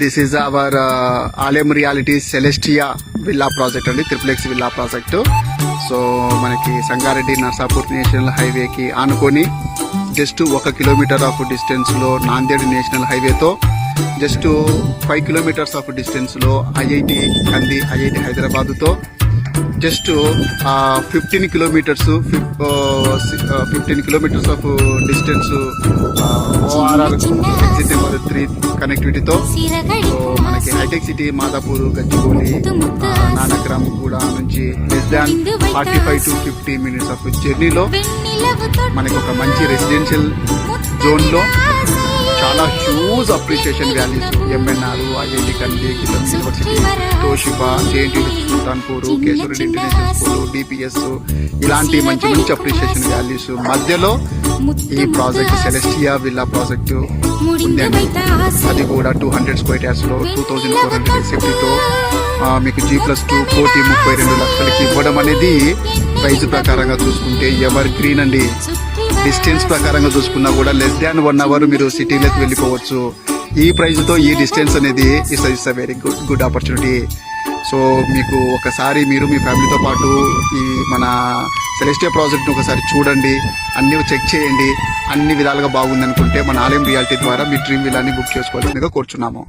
This is our ఆలయం reality Celestia villa project అండి, triplex villa project. So మనకి Sangareddy Narsapur national హైవేకి ఆనుకొని జస్ట్ 1 కిలోమీటర్ ఆఫ్ డిస్టెన్స్లో నాందేడ్ నేషనల్ హైవేతో జస్ట్ 5 కిలోమీటర్స్ ఆఫ్ డిస్టెన్స్లో ఐఐటి కంది, ఐఐటి హైదరాబాద్తో just 15 kilometres of distance ORR exit number 3 కనెక్టివిటీతో. సో మనకి హైటెక్ సిటీ మాదాపూర్, గచ్చిబౌలి, నానక్రామ్ కూడా నుంచి less than 45 to 50 minutes of జర్నీలో మనకి ఒక మంచి రెసిడెన్షియల్ జోన్లో చాలా huge appreciation values MNR, IIT Kandi, GITAM university, Toshiba, JNTU Sultanpur, Keshava Reddy international school, DPS ఇలాంటి మంచి మంచి అప్రిషియేషన్ వాల్యూస్ మధ్యలో ఈ ప్రాజెక్ట్ సెలెస్టియా విల్లా ప్రాజెక్టు ఉందండి. అది కూడా 200 స్క్వేర్ యార్డ్స్ లో 2400 సేఫ్టీతో మీకు G+2 1,32 లక్షలకి ఇవ్వడం అనేది ప్రైజ్ ప్రకారంగా చూసుకుంటే ఎవర్ గ్రీన్ అండి. డిస్టెన్స్ ప్రకారంగా చూసుకున్నా కూడా లెస్ దాన్ 1 అవర్ మీరు సిటీలోకి వెళ్ళిపోవచ్చు. ఈ ప్రైజ్ తో ఈ డిస్టెన్స్ అనేది it's a very good opportunity. So మీకు ఒకసారి మీరు మీ ఫ్యామిలీతో పాటు ఈ మన సెలెస్టియా ప్రాజెక్ట్ను ఒకసారి చూడండి, అన్ని చెక్ చేయండి. అన్ని విధాలుగా బాగుంది అనుకుంటే మన ఆలయం రియాలిటీ ద్వారా మీ డ్రీమ్ విల్లాని బుక్ చేసుకోవాల్సిందిగా కోరుచున్నాము.